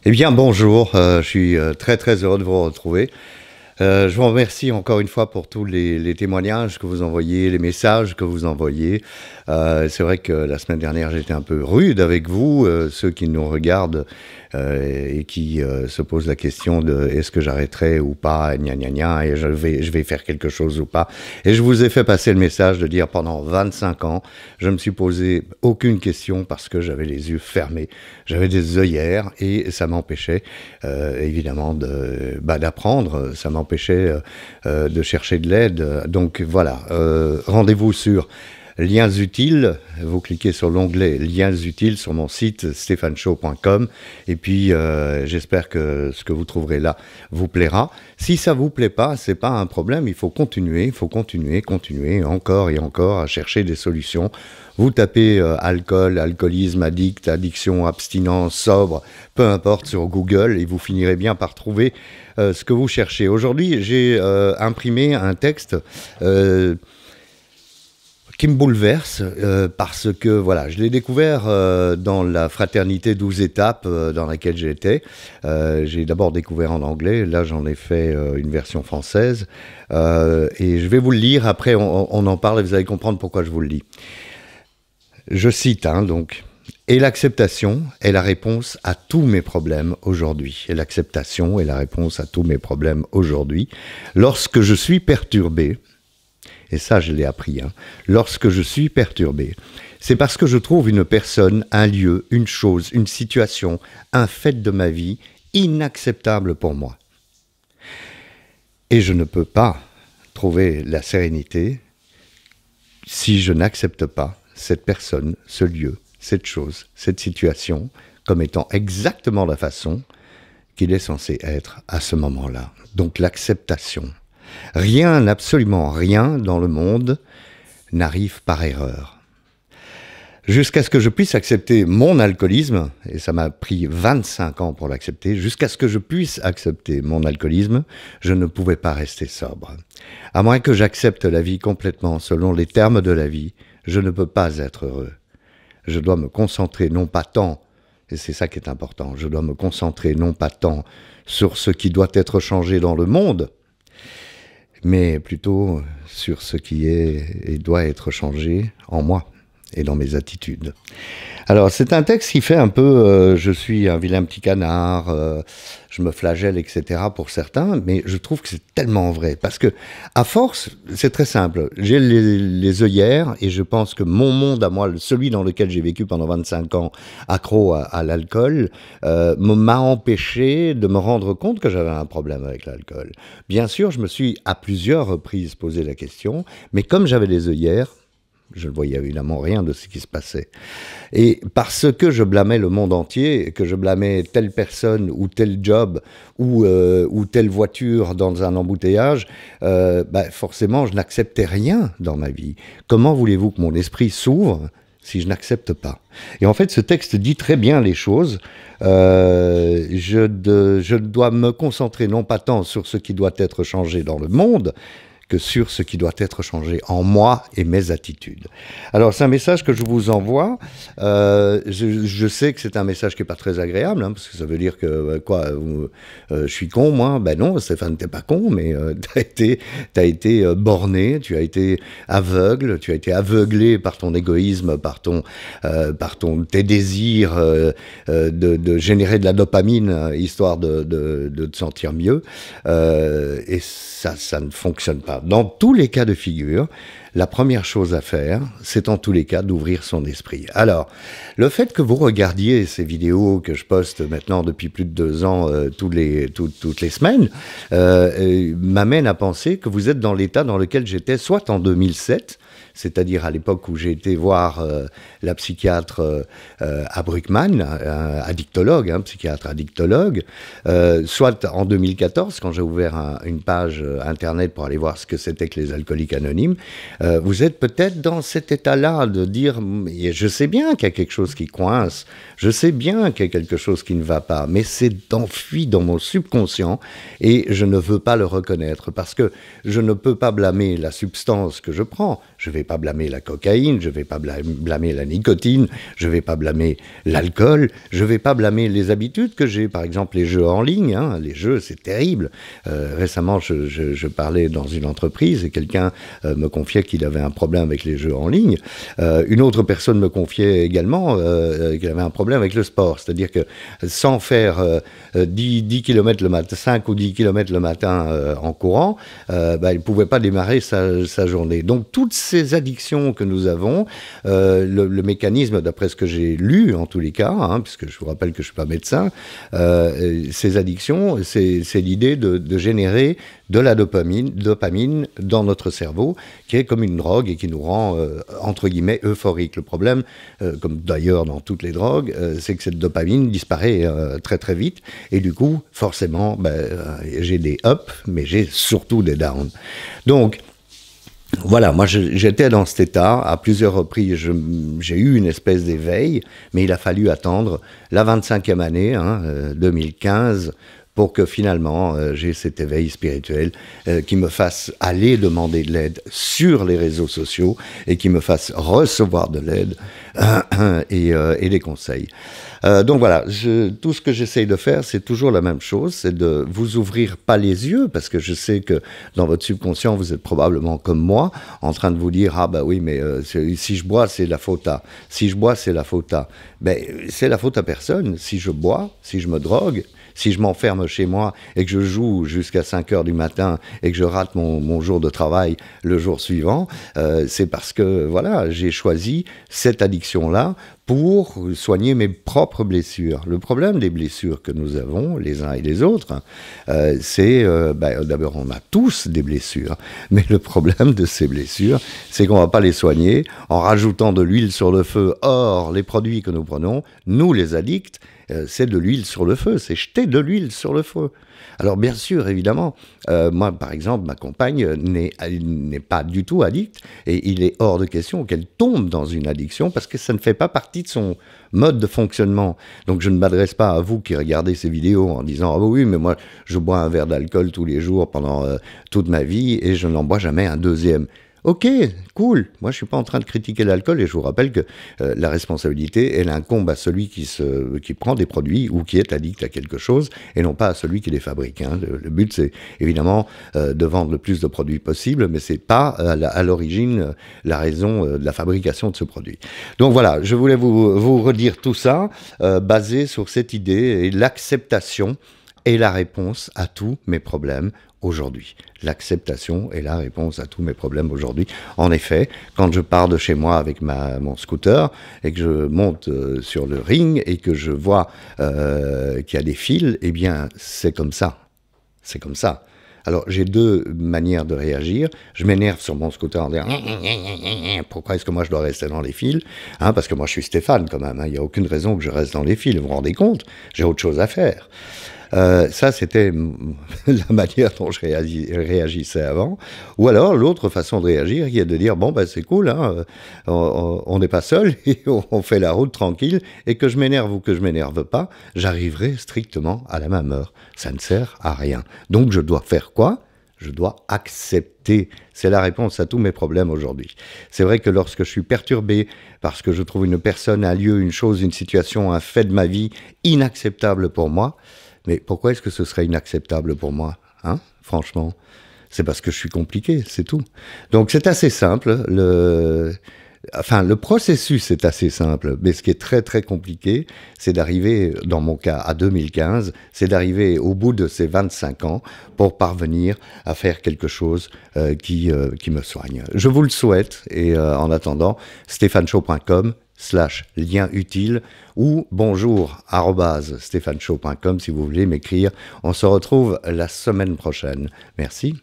Eh bien, bonjour, je suis très heureux de vous retrouver. Je vous remercie encore une fois pour tous les témoignages que vous envoyez, les messages que vous envoyez. C'est vrai que la semaine dernière, j'étais un peu rude avec vous, ceux qui nous regardent et qui se posent la question de est-ce que j'arrêterai ou pas, gna gna gna, et je vais faire quelque chose ou pas. Et je vous ai fait passer le message de dire pendant 25 ans, je me suis posé aucune question parce que j'avais les yeux fermés, j'avais des œillères et ça m'empêchait évidemment d'apprendre, ça m'empêchait de chercher de l'aide. Donc voilà, rendez-vous sur Liens utiles, vous cliquez sur l'onglet Liens utiles sur mon site stéphaneshow.com et puis j'espère que ce que vous trouverez là vous plaira. Si ça vous plaît pas, c'est pas un problème, il faut continuer encore et encore à chercher des solutions. Vous tapez alcool, alcoolisme, addict, addiction, abstinence, sobre, peu importe sur Google et vous finirez bien par trouver ce que vous cherchez. Aujourd'hui, j'ai imprimé un texte qui me bouleverse parce que voilà, je l'ai découvert dans la fraternité 12 étapes dans laquelle j'étais. J'ai d'abord découvert en anglais, là j'en ai fait une version française et je vais vous le lire, après on en parle et vous allez comprendre pourquoi je vous le lis. Je cite donc. Et l'acceptation est la réponse à tous mes problèmes aujourd'hui. Et l'acceptation est la réponse à tous mes problèmes aujourd'hui. Lorsque je suis perturbé, et ça je l'ai appris, lorsque je suis perturbé, c'est parce que je trouve une personne, un lieu, une chose, une situation, un fait de ma vie inacceptable pour moi. Et je ne peux pas trouver la sérénité si je n'accepte pas cette personne, ce lieu, cette chose, cette situation, comme étant exactement la façon qu'il est censé être à ce moment-là. Donc l'acceptation. Rien, absolument rien dans le monde n'arrive par erreur. Jusqu'à ce que je puisse accepter mon alcoolisme, et ça m'a pris 25 ans pour l'accepter, jusqu'à ce que je puisse accepter mon alcoolisme, je ne pouvais pas rester sobre. À moins que j'accepte la vie complètement selon les termes de la vie, je ne peux pas être heureux. Je dois me concentrer non pas tant, et c'est ça qui est important, je dois me concentrer non pas tant sur ce qui doit être changé dans le monde, mais plutôt sur ce qui est et doit être changé en moi et dans mes attitudes. Alors, c'est un texte qui fait un peu je suis un vilain petit canard, je me flagelle, etc. pour certains, mais je trouve que c'est tellement vrai. Parce que, à force, c'est très simple. J'ai les œillères et je pense que mon monde à moi, celui dans lequel j'ai vécu pendant 25 ans, accro à l'alcool, m'a empêché de me rendre compte que j'avais un problème avec l'alcool. Bien sûr, je me suis à plusieurs reprises posé la question, mais comme j'avais les œillères, je ne voyais évidemment rien de ce qui se passait. Et parce que je blâmais le monde entier, que je blâmais telle personne ou tel job ou telle voiture dans un embouteillage, forcément, je n'acceptais rien dans ma vie. Comment voulez-vous que mon esprit s'ouvre si je n'accepte pas? Et en fait, ce texte dit très bien les choses. Je dois me concentrer non pas tant sur ce qui doit être changé dans le monde, que sur ce qui doit être changé en moi et mes attitudes. Alors, c'est un message que je vous envoie. Je sais que c'est un message qui n'est pas très agréable, parce que ça veut dire que, je suis con, moi. Ben non, Stéphane, t'es pas con, mais t'as été borné, tu as été aveugle, tu as été aveuglé par ton égoïsme, par tes désirs de générer de la dopamine, histoire de te sentir mieux. Et ça ne fonctionne pas. Dans tous les cas de figure, la première chose à faire, c'est en tous les cas d'ouvrir son esprit. Alors, le fait que vous regardiez ces vidéos que je poste maintenant depuis plus de 2 ans, toutes les semaines, m'amène à penser que vous êtes dans l'état dans lequel j'étais soit en 2007, c'est-à-dire à l'époque où j'ai été voir la psychiatre à Bruckmann, addictologue, psychiatre addictologue, soit en 2014, quand j'ai ouvert une page internet pour aller voir ce que c'était que les alcooliques anonymes, vous êtes peut-être dans cet état-là de dire, je sais bien qu'il y a quelque chose qui coince, je sais bien qu'il y a quelque chose qui ne va pas, mais c'est enfui dans mon subconscient et je ne veux pas le reconnaître parce que je ne peux pas blâmer la substance que je prends. Je ne vais pas blâmer la cocaïne, je ne vais pas blâmer la nicotine, je ne vais pas blâmer l'alcool, je ne vais pas blâmer les habitudes que j'ai, par exemple les jeux en ligne. Hein. Les jeux, c'est terrible. Récemment, je parlais dans une entreprise et quelqu'un me confiait qu'il avait un problème avec les jeux en ligne. Une autre personne me confiait également qu'il avait un problème avec le sport. C'est-à-dire que sans faire 10 km le matin, 5 ou 10 km le matin en courant, il ne pouvait pas démarrer sa journée. Donc, toutes ces addictions que nous avons, le mécanisme, d'après ce que j'ai lu, en tous les cas, hein, puisque je vous rappelle que je ne suis pas médecin, ces addictions, c'est l'idée de générer de la dopamine dans notre cerveau, qui est comme une drogue et qui nous rend, entre guillemets, euphorique. Le problème, comme d'ailleurs dans toutes les drogues, c'est que cette dopamine disparaît très très vite, et du coup, forcément, j'ai des ups, mais j'ai surtout des downs. Donc, voilà, moi j'étais dans cet état, à plusieurs reprises j'ai eu une espèce d'éveil, mais il a fallu attendre la 25e année, 2015, pour que finalement j'ai cet éveil spirituel qui me fasse aller demander de l'aide sur les réseaux sociaux et qui me fasse recevoir de l'aide et des conseils. Donc voilà, tout ce que j'essaye de faire, c'est toujours la même chose, c'est de vous ouvrir pas les yeux, parce que je sais que dans votre subconscient, vous êtes probablement comme moi, en train de vous dire, ah bah oui, mais si je bois, c'est la faute à. Si je bois, c'est la faute à. Ben, c'est la faute à personne. Si je bois, si je me drogue, si je m'enferme chez moi et que je joue jusqu'à 5 heures du matin et que je rate mon jour de travail le jour suivant, c'est parce que voilà, j'ai choisi cette addiction-là pour soigner mes propres blessures. Le problème des blessures que nous avons, les uns et les autres, c'est, d'abord, on a tous des blessures, mais le problème de ces blessures, c'est qu'on ne va pas les soigner en rajoutant de l'huile sur le feu. Or, les produits que nous prenons, nous les addicts, c'est de l'huile sur le feu, c'est jeter de l'huile sur le feu. Alors bien sûr, évidemment, moi par exemple, ma compagne n'est pas du tout addicte et il est hors de question qu'elle tombe dans une addiction parce que ça ne fait pas partie de son mode de fonctionnement. Donc je ne m'adresse pas à vous qui regardez ces vidéos en disant « Ah oui, mais moi je bois un verre d'alcool tous les jours pendant toute ma vie et je n'en bois jamais un deuxième ». Ok, cool. Moi, je suis pas en train de critiquer l'alcool et je vous rappelle que la responsabilité, elle incombe à celui qui prend des produits ou qui est addict à quelque chose et non pas à celui qui les fabrique. Hein. Le but, c'est évidemment de vendre le plus de produits possible, mais c'est pas à l'origine la raison de la fabrication de ce produit. Donc voilà, je voulais vous redire tout ça basé sur cette idée et l'acceptation est la réponse à tous mes problèmes aujourd'hui. L'acceptation est la réponse à tous mes problèmes aujourd'hui. En effet, quand je pars de chez moi avec mon scooter et que je monte sur le ring et que je vois qu'il y a des fils, eh bien, c'est comme ça. C'est comme ça. Alors, j'ai deux manières de réagir. Je m'énerve sur mon scooter en disant « Pourquoi est-ce que moi je dois rester dans les fils ?» Parce que moi je suis Stéphane quand même. Il n'y a aucune raison que je reste dans les fils. Vous vous rendez compte? J'ai autre chose à faire. Ça, c'était la manière dont je réagissais avant. Ou alors, l'autre façon de réagir, qui est de dire, bon, c'est cool, hein, on n'est pas seul, et on fait la route tranquille, et que je m'énerve ou que je m'énerve pas, j'arriverai strictement à la même heure. Ça ne sert à rien. Donc, je dois faire quoi ? Je dois accepter. C'est la réponse à tous mes problèmes aujourd'hui. C'est vrai que lorsque je suis perturbé parce que je trouve une personne, un lieu, une chose, une situation, un fait de ma vie inacceptable pour moi, mais pourquoi est-ce que ce serait inacceptable pour moi, franchement, c'est parce que je suis compliqué, c'est tout. Donc c'est assez simple. Le processus est assez simple, mais ce qui est très très compliqué, c'est d'arriver, dans mon cas, à 2015, c'est d'arriver au bout de ces 25 ans pour parvenir à faire quelque chose qui me soigne. Je vous le souhaite, et en attendant, stéphaneshow.com/lien utile ou bonjour@stéphaneshow.com si vous voulez m'écrire. On se retrouve la semaine prochaine. Merci.